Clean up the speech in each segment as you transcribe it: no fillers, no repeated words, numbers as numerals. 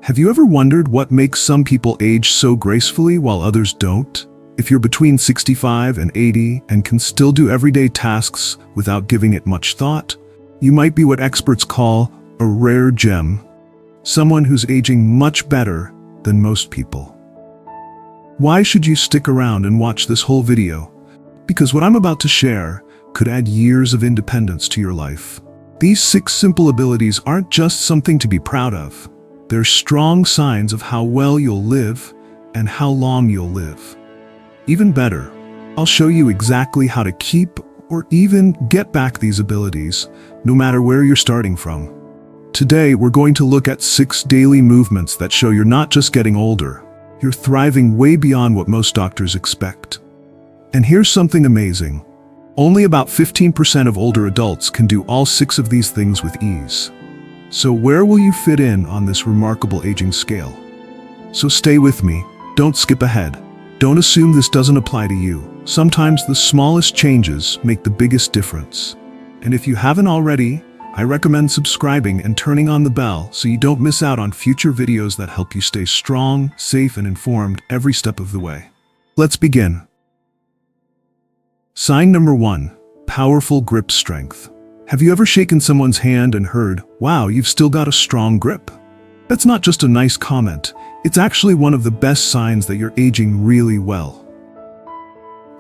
Have you ever wondered what makes some people age so gracefully while others don't? If you're between 65 and 80 and can still do everyday tasks without giving it much thought, you might be what experts call a rare gem, someone who's aging much better than most people. Why should you stick around and watch this whole video? Because what I'm about to share could add years of independence to your life. These 6 simple abilities aren't just something to be proud of. They're strong signs of how well you'll live and how long you'll live. Even better, I'll show you exactly how to keep or even get back these abilities, no matter where you're starting from. Today, we're going to look at 6 daily movements that show you're not just getting older, you're thriving way beyond what most doctors expect. And here's something amazing. Only about 15% of older adults can do all 6 of these things with ease. So where will you fit in on this remarkable aging scale? So stay with me, don't skip ahead. Don't assume this doesn't apply to you. Sometimes the smallest changes make the biggest difference. And if you haven't already, I recommend subscribing and turning on the bell so you don't miss out on future videos that help you stay strong, safe, and informed every step of the way. Let's begin. Sign number 1, powerful grip strength. Have you ever shaken someone's hand and heard, "Wow, you've still got a strong grip"? That's not just a nice comment. It's actually one of the best signs that you're aging really well.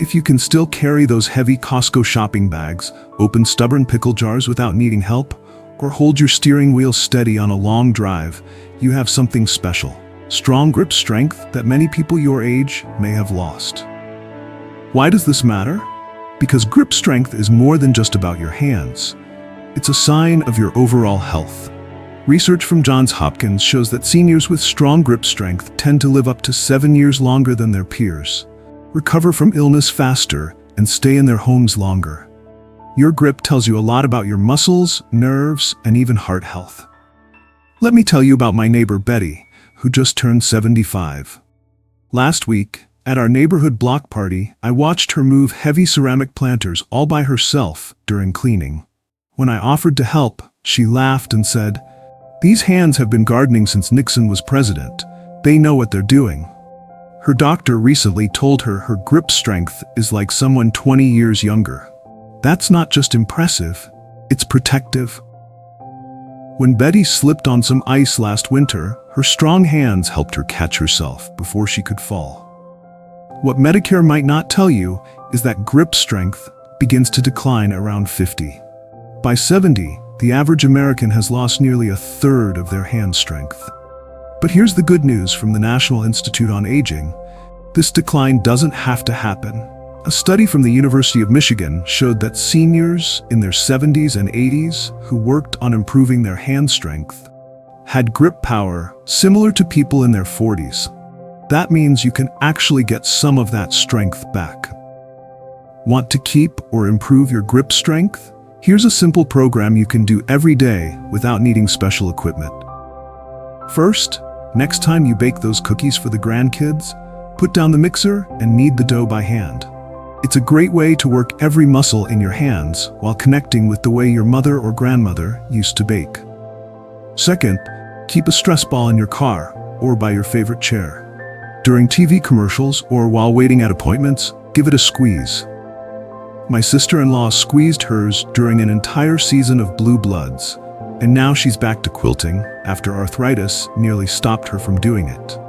If you can still carry those heavy Costco shopping bags, open stubborn pickle jars without needing help, or hold your steering wheel steady on a long drive, you have something special. Strong grip strength that many people your age may have lost. Why does this matter? Because grip strength is more than just about your hands. It's a sign of your overall health. Research from Johns Hopkins shows that seniors with strong grip strength tend to live up to 7 years longer than their peers, recover from illness faster, and stay in their homes longer. Your grip tells you a lot about your muscles, nerves, and even heart health. Let me tell you about my neighbor Betty, who just turned 75. Last week, at our neighborhood block party, I watched her move heavy ceramic planters all by herself during cleaning. When I offered to help, she laughed and said, "These hands have been gardening since Nixon was president. They know what they're doing." Her doctor recently told her her grip strength is like someone 20 years younger. That's not just impressive, it's protective. When Betty slipped on some ice last winter, her strong hands helped her catch herself before she could fall. What Medicare might not tell you is that grip strength begins to decline around 50. By 70, the average American has lost nearly a third of their hand strength. But here's the good news from the National Institute on Aging. This decline doesn't have to happen. A study from the University of Michigan showed that seniors in their 70s and 80s who worked on improving their hand strength had grip power similar to people in their 40s. That means you can actually get some of that strength back. Want to keep or improve your grip strength? Here's a simple program you can do every day without needing special equipment. First, next time you bake those cookies for the grandkids, put down the mixer and knead the dough by hand. It's a great way to work every muscle in your hands while connecting with the way your mother or grandmother used to bake. Second, keep a stress ball in your car or by your favorite chair. During TV commercials or while waiting at appointments, give it a squeeze. My sister-in-law squeezed hers during an entire season of Blue Bloods, and now she's back to quilting after arthritis nearly stopped her from doing it.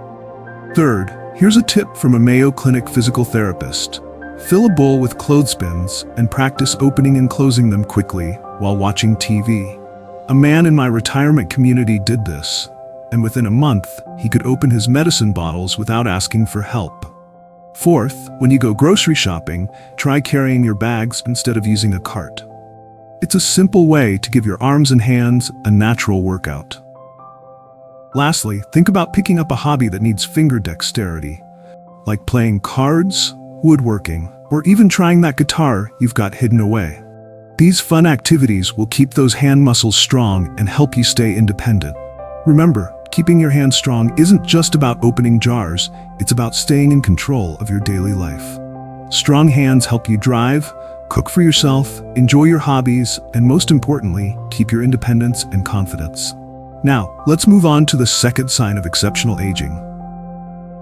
Third, here's a tip from a Mayo Clinic physical therapist. Fill a bowl with clothespins and practice opening and closing them quickly while watching TV. A man in my retirement community did this, and within a month, he could open his medicine bottles without asking for help. Fourth, when you go grocery shopping, try carrying your bags instead of using a cart. It's a simple way to give your arms and hands a natural workout. Lastly, think about picking up a hobby that needs finger dexterity, like playing cards, woodworking, or even trying that guitar you've got hidden away. These fun activities will keep those hand muscles strong and help you stay independent. Remember, keeping your hands strong isn't just about opening jars, it's about staying in control of your daily life. Strong hands help you drive, cook for yourself, enjoy your hobbies, and most importantly, keep your independence and confidence. Now, let's move on to the second sign of exceptional aging.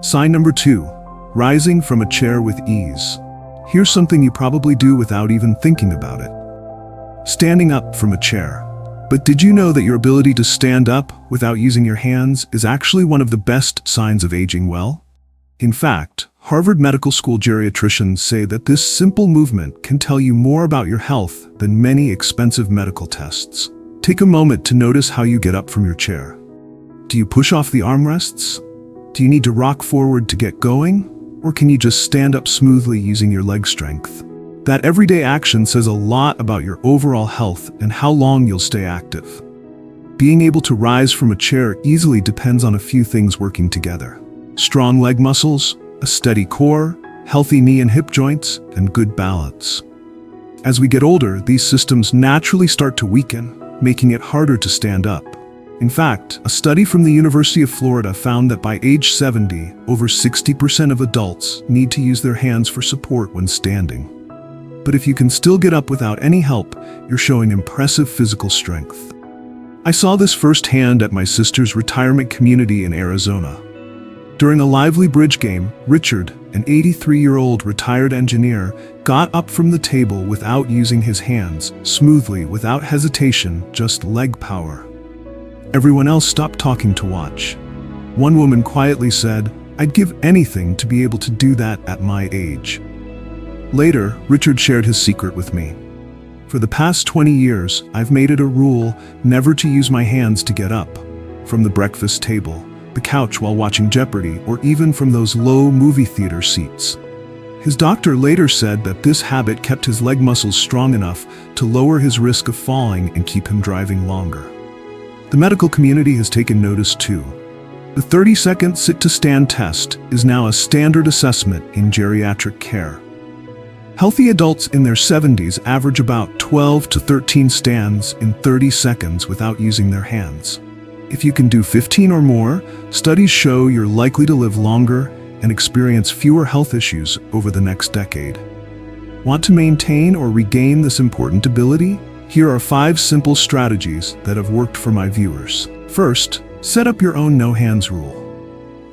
Sign number 2, rising from a chair with ease. Here's something you probably do without even thinking about it. Standing up from a chair. But did you know that your ability to stand up without using your hands is actually one of the best signs of aging well? In fact, Harvard Medical School geriatricians say that this simple movement can tell you more about your health than many expensive medical tests. Take a moment to notice how you get up from your chair. Do you push off the armrests? Do you need to rock forward to get going? Or can you just stand up smoothly using your leg strength? That everyday action says a lot about your overall health and how long you'll stay active. Being able to rise from a chair easily depends on a few things working together. Strong leg muscles, a steady core, healthy knee and hip joints, and good balance. As we get older, these systems naturally start to weaken, making it harder to stand up. In fact, a study from the University of Florida found that by age 70, over 60% of adults need to use their hands for support when standing. But if you can still get up without any help, you're showing impressive physical strength. I saw this firsthand at my sister's retirement community in Arizona. During a lively bridge game, Richard, an 83-year-old retired engineer, got up from the table without using his hands, smoothly, without hesitation, just leg power. Everyone else stopped talking to watch. One woman quietly said, "I'd give anything to be able to do that at my age." Later, Richard shared his secret with me. "For the past 20 years, I've made it a rule never to use my hands to get up. From the breakfast table, the couch while watching Jeopardy, or even from those low movie theater seats." His doctor later said that this habit kept his leg muscles strong enough to lower his risk of falling and keep him driving longer. The medical community has taken notice too. The 30-second sit-to-stand test is now a standard assessment in geriatric care. Healthy adults in their 70s average about 12 to 13 stands in 30 seconds without using their hands. If you can do 15 or more, studies show you're likely to live longer and experience fewer health issues over the next decade. Want to maintain or regain this important ability? Here are 5 simple strategies that have worked for my viewers. First, set up your own no-hands rule.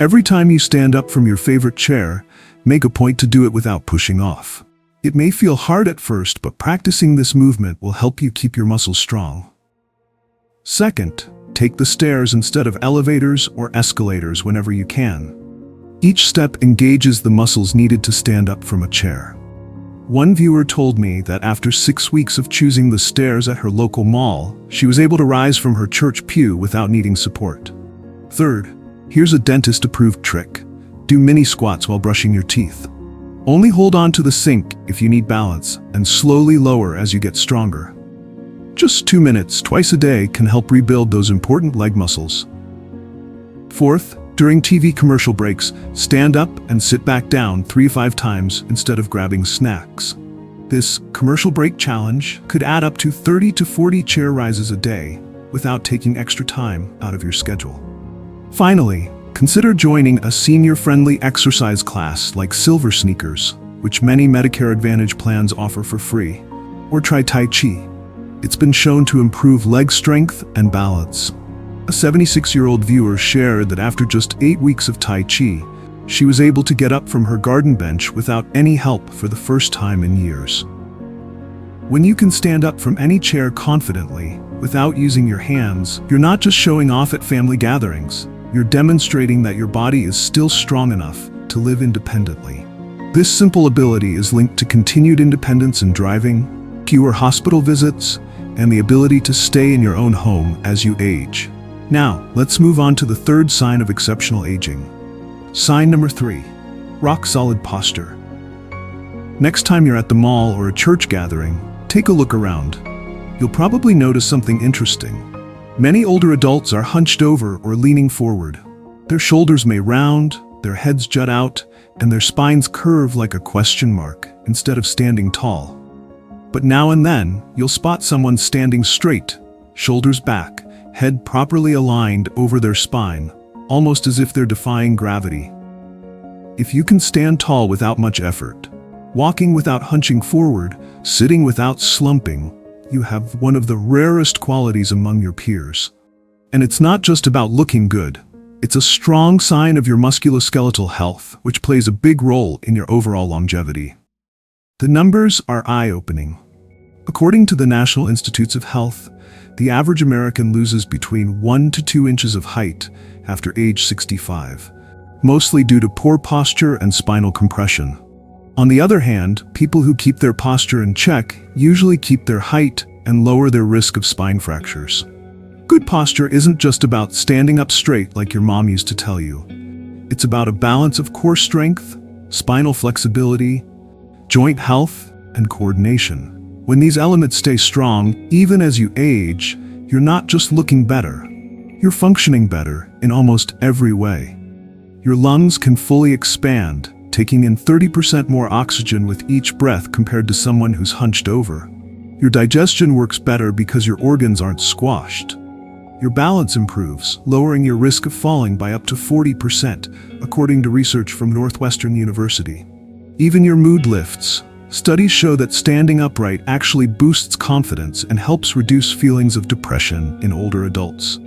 Every time you stand up from your favorite chair, make a point to do it without pushing off. It may feel hard at first, but practicing this movement will help you keep your muscles strong. Second, take the stairs instead of elevators or escalators whenever you can. Each step engages the muscles needed to stand up from a chair. One viewer told me that after 6 weeks of choosing the stairs at her local mall, she was able to rise from her church pew without needing support. Third, here's a dentist-approved trick. Do mini squats while brushing your teeth. Only hold on to the sink if you need balance, and slowly lower as you get stronger. Just 2 minutes twice a day can help rebuild those important leg muscles. Fourth, during TV commercial breaks, stand up and sit back down 3 to 5 times instead of grabbing snacks. This commercial break challenge could add up to 30 to 40 chair rises a day without taking extra time out of your schedule. Finally, consider joining a senior-friendly exercise class like Silver Sneakers, which many Medicare Advantage plans offer for free, or try Tai Chi. It's been shown to improve leg strength and balance. A 76-year-old viewer shared that after just 8 weeks of Tai Chi, she was able to get up from her garden bench without any help for the first time in years. When you can stand up from any chair confidently, without using your hands, you're not just showing off at family gatherings, you're demonstrating that your body is still strong enough to live independently. This simple ability is linked to continued independence in driving, fewer hospital visits, and the ability to stay in your own home as you age. Now, let's move on to the third sign of exceptional aging. Sign number 3, rock-solid posture. Next time you're at the mall or a church gathering, take a look around. You'll probably notice something interesting. Many older adults are hunched over or leaning forward. Their shoulders may round, their heads jut out, and their spines curve like a question mark instead of standing tall. But now and then, you'll spot someone standing straight, shoulders back, head properly aligned over their spine, almost as if they're defying gravity. If you can stand tall without much effort, walking without hunching forward, sitting without slumping, you have one of the rarest qualities among your peers. And it's not just about looking good. It's a strong sign of your musculoskeletal health, which plays a big role in your overall longevity. The numbers are eye-opening. According to the National Institutes of Health, the average American loses between 1 to 2 inches of height after age 65, mostly due to poor posture and spinal compression. On the other hand, people who keep their posture in check usually keep their height and lower their risk of spine fractures. Good posture isn't just about standing up straight like your mom used to tell you. It's about a balance of core strength, spinal flexibility, joint health, and coordination. When these elements stay strong, even as you age, you're not just looking better. You're functioning better in almost every way. Your lungs can fully expand, taking in 30% more oxygen with each breath compared to someone who's hunched over. Your digestion works better because your organs aren't squashed. Your balance improves, lowering your risk of falling by up to 40%, according to research from Northwestern University. Even your mood lifts. Studies show that standing upright actually boosts confidence and helps reduce feelings of depression in older adults.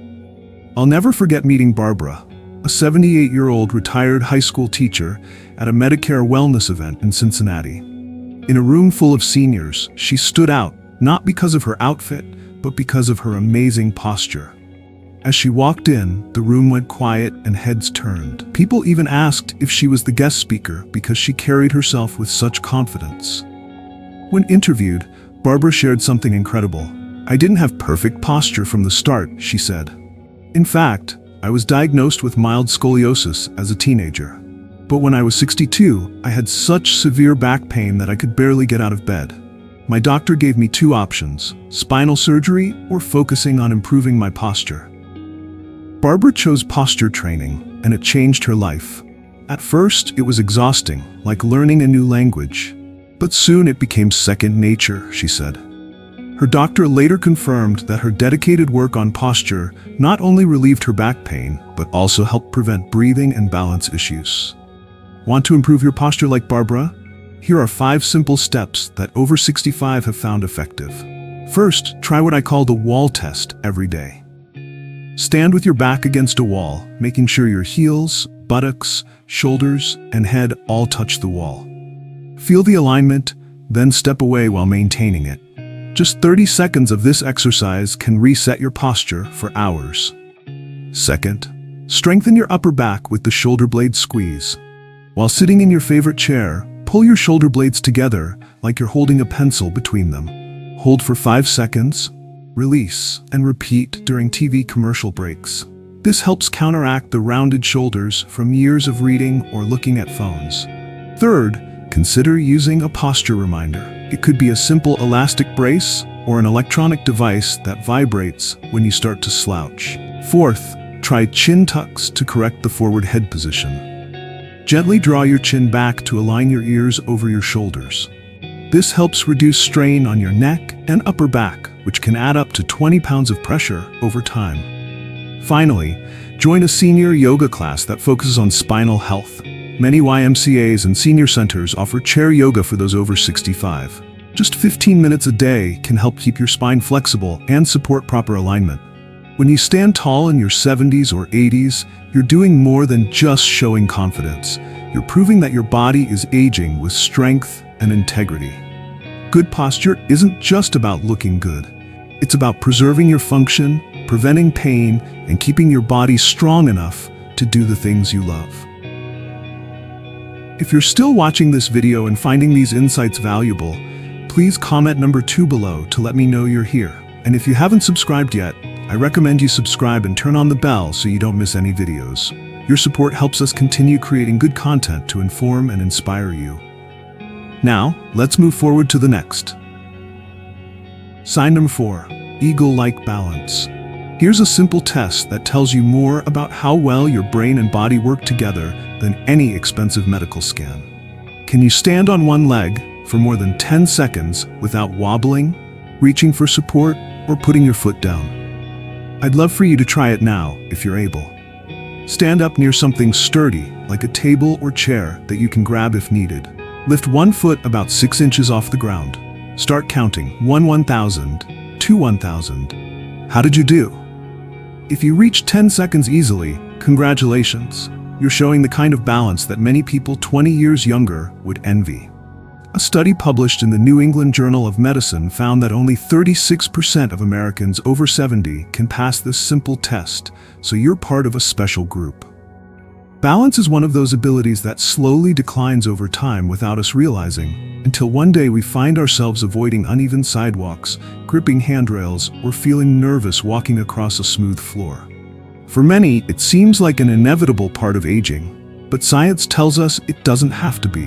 I'll never forget meeting Barbara, a 78-year-old retired high school teacher, at a Medicare wellness event in Cincinnati. In a room full of seniors, she stood out, not because of her outfit, but because of her amazing posture. As she walked in, the room went quiet and heads turned. People even asked if she was the guest speaker because she carried herself with such confidence. When interviewed, Barbara shared something incredible. "I didn't have perfect posture from the start," she said. "In fact, I was diagnosed with mild scoliosis as a teenager. But when I was 62, I had such severe back pain that I could barely get out of bed. My doctor gave me 2 options: spinal surgery or focusing on improving my posture." Barbara chose posture training, and it changed her life. At first, it was exhausting, like learning a new language. But soon it became second nature, she said. Her doctor later confirmed that her dedicated work on posture not only relieved her back pain, but also helped prevent breathing and balance issues. Want to improve your posture like Barbara? Here are 5 simple steps that over 65 have found effective. First, try what I call the wall test every day. Stand with your back against a wall, making sure your heels, buttocks, shoulders, and head all touch the wall. Feel the alignment, then step away while maintaining it. Just 30 seconds of this exercise can reset your posture for hours. Second, strengthen your upper back with the shoulder blade squeeze. While sitting in your favorite chair, pull your shoulder blades together like you're holding a pencil between them. Hold for 5 seconds, release, and repeat during TV commercial breaks. This helps counteract the rounded shoulders from years of reading or looking at phones. Third, consider using a posture reminder. It could be a simple elastic brace or an electronic device that vibrates when you start to slouch. Fourth, try chin tucks to correct the forward head position. Gently draw your chin back to align your ears over your shoulders. This helps reduce strain on your neck and upper back, which can add up to 20 pounds of pressure over time. Finally, join a senior yoga class that focuses on spinal health. Many YMCAs and senior centers offer chair yoga for those over 65. Just 15 minutes a day can help keep your spine flexible and support proper alignment. When you stand tall in your 70s or 80s, you're doing more than just showing confidence. You're proving that your body is aging with strength and integrity. Good posture isn't just about looking good. It's about preserving your function, preventing pain, and keeping your body strong enough to do the things you love. If you're still watching this video and finding these insights valuable, please comment number 2 below to let me know you're here. And if you haven't subscribed yet, I recommend you subscribe and turn on the bell so you don't miss any videos. Your support helps us continue creating good content to inform and inspire you. Now, let's move forward to the next. Sign number 4, eagle-like balance. Here's a simple test that tells you more about how well your brain and body work together than any expensive medical scan. Can you stand on one leg for more than 10 seconds without wobbling, reaching for support, or putting your foot down? I'd love for you to try it now, if you're able. Stand up near something sturdy, like a table or chair that you can grab if needed. Lift one foot about 6 inches off the ground. Start counting 1,000, 2,000. How did you do? If you reach 10 seconds easily, congratulations. You're showing the kind of balance that many people 20 years younger would envy. A study published in the New England Journal of Medicine found that only 36% of Americans over 70 can pass this simple test, so you're part of a special group. Balance is one of those abilities that slowly declines over time without us realizing, until one day we find ourselves avoiding uneven sidewalks, gripping handrails, or feeling nervous walking across a smooth floor. For many, it seems like an inevitable part of aging, but science tells us it doesn't have to be.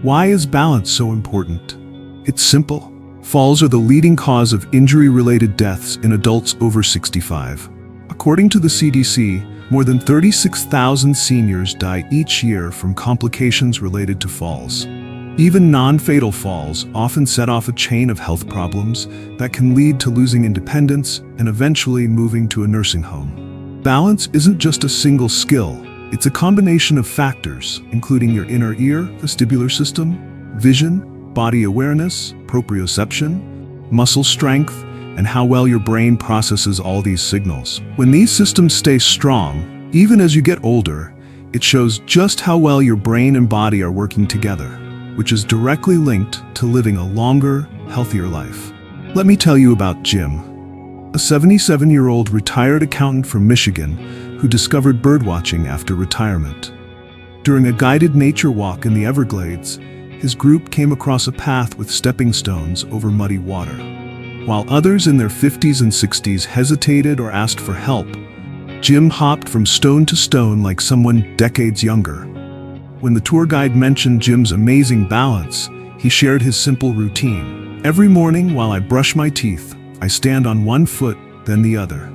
Why is balance so important? It's simple. Falls are the leading cause of injury-related deaths in adults over 65. According to the CDC, more than 36,000 seniors die each year from complications related to falls. Even non-fatal falls often set off a chain of health problems that can lead to losing independence and eventually moving to a nursing home. Balance isn't just a single skill. It's a combination of factors, including your inner ear, vestibular system, vision, body awareness, proprioception, muscle strength, and how well your brain processes all these signals. When these systems stay strong, even as you get older, it shows just how well your brain and body are working together, which is directly linked to living a longer, healthier life. Let me tell you about Jim, a 77-year-old retired accountant from Michigan who discovered birdwatching after retirement. During a guided nature walk in the Everglades, his group came across a path with stepping stones over muddy water. While others in their 50s and 60s hesitated or asked for help, Jim hopped from stone to stone like someone decades younger. When the tour guide mentioned Jim's amazing balance, he shared his simple routine. Every morning while I brush my teeth, I stand on one foot, then the other.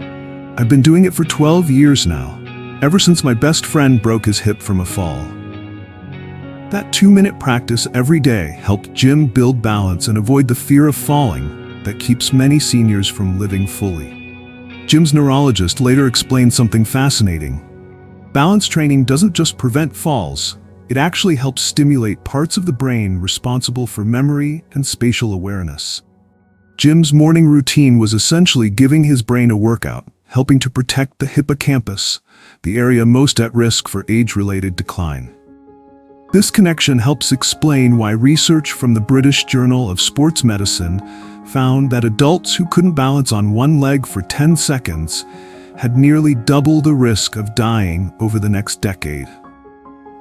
I've been doing it for 12 years now, ever since my best friend broke his hip from a fall. That 2-minute practice every day helped Jim build balance and avoid the fear of falling that keeps many seniors from living fully. Jim's neurologist later explained something fascinating. Balance training doesn't just prevent falls, it actually helps stimulate parts of the brain responsible for memory and spatial awareness. Jim's morning routine was essentially giving his brain a workout, helping to protect the hippocampus, the area most at risk for age-related decline. This connection helps explain why research from the British Journal of Sports Medicine found that adults who couldn't balance on one leg for 10 seconds had nearly double the risk of dying over the next decade.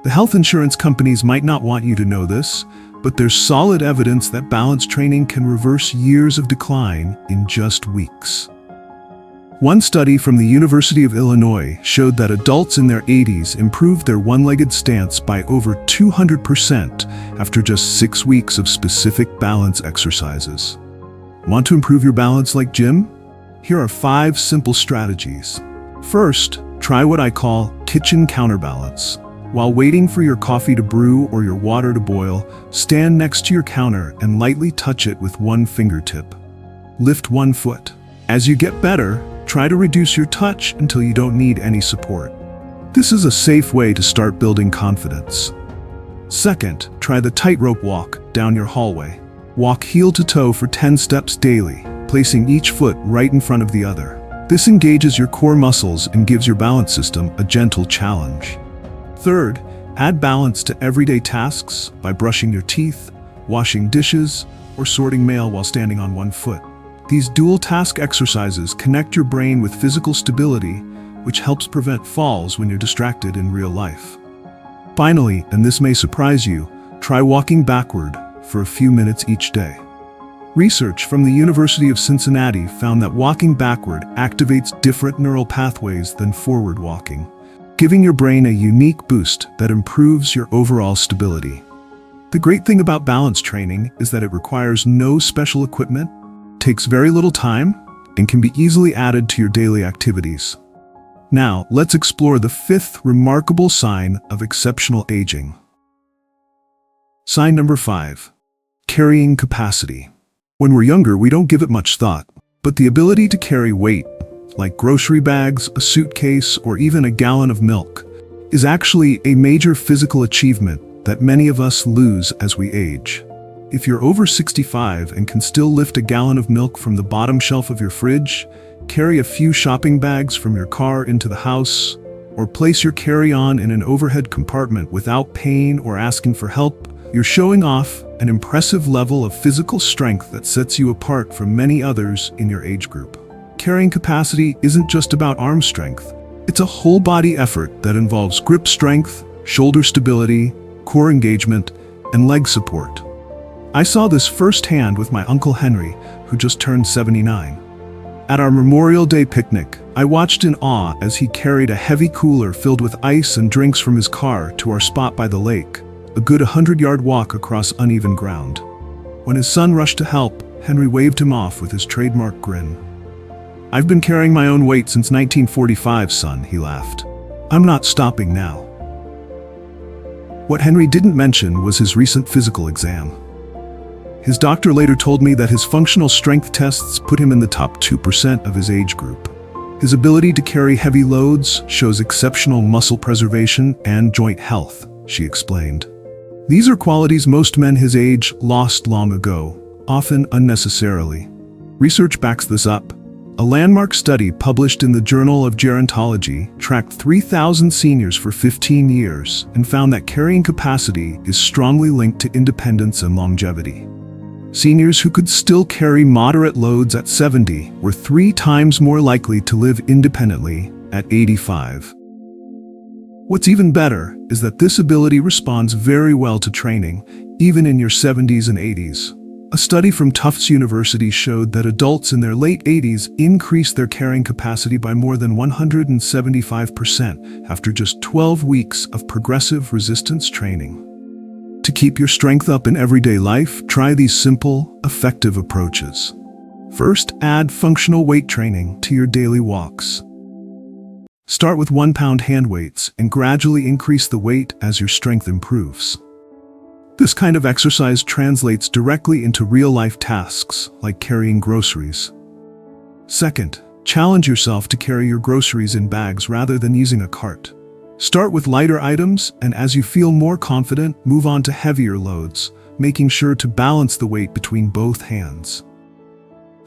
The health insurance companies might not want you to know this, but there's solid evidence that balance training can reverse years of decline in just weeks. One study from the University of Illinois showed that adults in their 80s improved their one-legged stance by over 200% after just 6 weeks of specific balance exercises. Want to improve your balance like Jim? Here are 5 simple strategies. First, try what I call kitchen counterbalance. While waiting for your coffee to brew or your water to boil, stand next to your counter and lightly touch it with one fingertip. Lift one foot. As you get better, try to reduce your touch until you don't need any support. This is a safe way to start building confidence. Second, try the tightrope walk down your hallway. Walk heel to toe for 10 steps daily, placing each foot right in front of the other. This engages your core muscles and gives your balance system a gentle challenge. Third, add balance to everyday tasks by brushing your teeth, washing dishes, or sorting mail while standing on one foot. These dual-task exercises connect your brain with physical stability, which helps prevent falls when you're distracted in real life. Finally, and this may surprise you, try walking backward for a few minutes each day. Research from the University of Cincinnati found that walking backward activates different neural pathways than forward walking, giving your brain a unique boost that improves your overall stability. The great thing about balance training is that it requires no special equipment, takes very little time, and can be easily added to your daily activities. Now, let's explore the 5th remarkable sign of exceptional aging. Sign number 5. Carrying capacity. When we're younger, we don't give it much thought, but the ability to carry weight, like grocery bags, a suitcase, or even a gallon of milk, is actually a major physical achievement that many of us lose as we age. If you're over 65 and can still lift a gallon of milk from the bottom shelf of your fridge, carry a few shopping bags from your car into the house, or place your carry-on in an overhead compartment without pain or asking for help, you're showing off an impressive level of physical strength that sets you apart from many others in your age group. Carrying capacity isn't just about arm strength. It's a whole-body effort that involves grip strength, shoulder stability, core engagement, and leg support. I saw this firsthand with my Uncle Henry, who just turned 79. At our Memorial Day picnic, I watched in awe as he carried a heavy cooler filled with ice and drinks from his car to our spot by the lake, a good 100-yard walk across uneven ground. When his son rushed to help, Henry waved him off with his trademark grin. "I've been carrying my own weight since 1945, son," he laughed. "I'm not stopping now." What Henry didn't mention was his recent physical exam. His doctor later told me that his functional strength tests put him in the top 2% of his age group. His ability to carry heavy loads shows exceptional muscle preservation and joint health, she explained. These are qualities most men his age lost long ago, often unnecessarily. Research backs this up. A landmark study published in the Journal of Gerontology tracked 3,000 seniors for 15 years and found that carrying capacity is strongly linked to independence and longevity. Seniors who could still carry moderate loads at 70 were 3 times more likely to live independently at 85. What's even better is that this ability responds very well to training, even in your 70s and 80s. A study from Tufts University showed that adults in their late 80s increased their carrying capacity by more than 175% after just 12 weeks of progressive resistance training. To keep your strength up in everyday life, try these simple, effective approaches. First, add functional weight training to your daily walks. Start with 1-pound hand weights and gradually increase the weight as your strength improves. This kind of exercise translates directly into real-life tasks like carrying groceries. Second, challenge yourself to carry your groceries in bags rather than using a cart. Start with lighter items, and as you feel more confident, move on to heavier loads, making sure to balance the weight between both hands.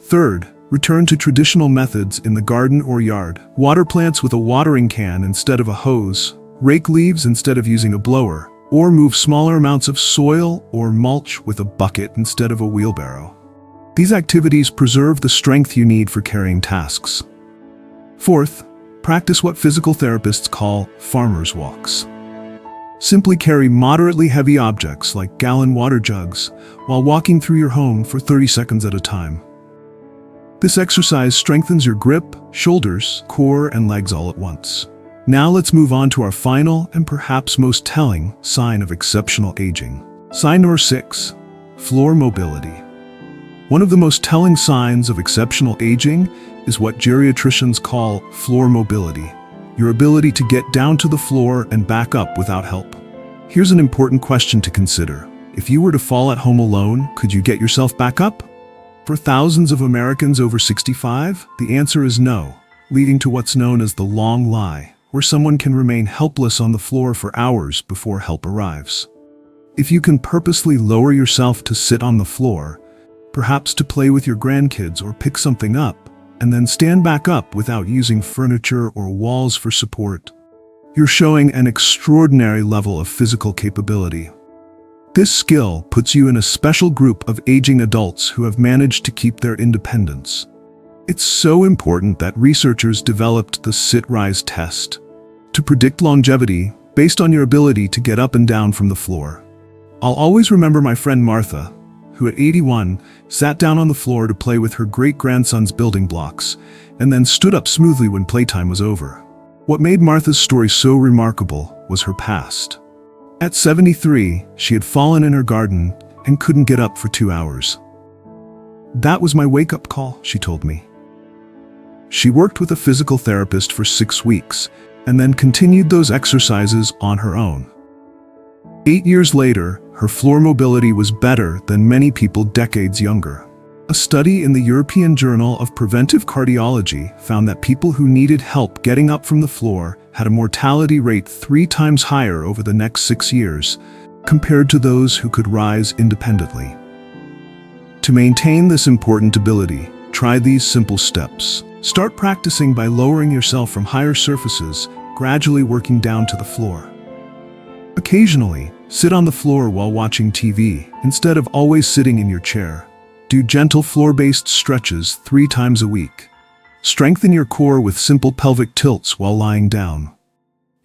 Third, return to traditional methods in the garden or yard. Water plants with a watering can instead of a hose, rake leaves instead of using a blower, or move smaller amounts of soil or mulch with a bucket instead of a wheelbarrow. These activities preserve the strength you need for carrying tasks. Fourth, practice what physical therapists call farmer's walks. Simply carry moderately heavy objects like gallon water jugs while walking through your home for 30 seconds at a time. This exercise strengthens your grip, shoulders, core, and legs all at once. Now let's move on to our final and perhaps most telling sign of exceptional aging. Sign number 6, floor mobility. One of the most telling signs of exceptional aging is what geriatricians call floor mobility, your ability to get down to the floor and back up without help. Here's an important question to consider. If you were to fall at home alone, could you get yourself back up? For thousands of Americans over 65, the answer is no, leading to what's known as the long lie, where someone can remain helpless on the floor for hours before help arrives. If you can purposely lower yourself to sit on the floor, perhaps to play with your grandkids or pick something up, and then stand back up without using furniture or walls for support, you're showing an extraordinary level of physical capability. This skill puts you in a special group of aging adults who have managed to keep their independence. It's so important that researchers developed the sit-rise test to predict longevity based on your ability to get up and down from the floor. I'll always remember my friend Martha, who at 81 sat down on the floor to play with her great-grandson's building blocks, and then stood up smoothly when playtime was over. What made Martha's story so remarkable was her past. At 73, she had fallen in her garden and couldn't get up for 2 hours. "That was my wake-up call," she told me. She worked with a physical therapist for 6 weeks, and then continued those exercises on her own. 8 years later, her floor mobility was better than many people decades younger. A study in the European Journal of Preventive Cardiology found that people who needed help getting up from the floor had a mortality rate 3 times higher over the next 6 years, compared to those who could rise independently. To maintain this important ability, try these simple steps. Start practicing by lowering yourself from higher surfaces, gradually working down to the floor. Occasionally, sit on the floor while watching TV, instead of always sitting in your chair. Do gentle floor-based stretches 3 times a week. Strengthen your core with simple pelvic tilts while lying down.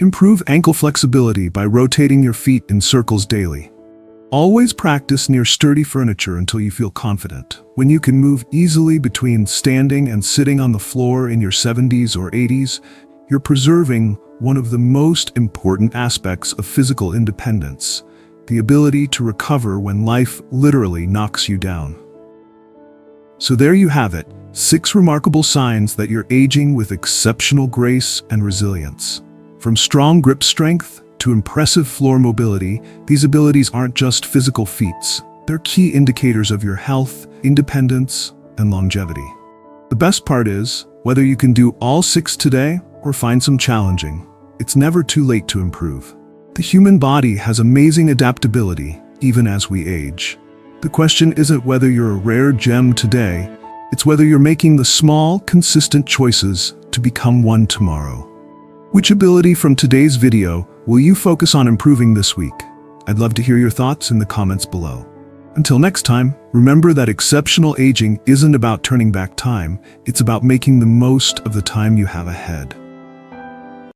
Improve ankle flexibility by rotating your feet in circles daily. Always practice near sturdy furniture until you feel confident. When you can move easily between standing and sitting on the floor in your 70s or 80s, you're preserving one of the most important aspects of physical independence, the ability to recover when life literally knocks you down. So there you have it, 6 remarkable signs that you're aging with exceptional grace and resilience. From strong grip strength to impressive floor mobility, these abilities aren't just physical feats. They're key indicators of your health, independence, and longevity. The best part is, whether you can do all 6 today or find some challenging, it's never too late to improve. The human body has amazing adaptability, even as we age. The question isn't whether you're a rare gem today, it's whether you're making the small, consistent choices to become one tomorrow. Which ability from today's video will you focus on improving this week? I'd love to hear your thoughts in the comments below. Until next time, remember that exceptional aging isn't about turning back time, it's about making the most of the time you have ahead.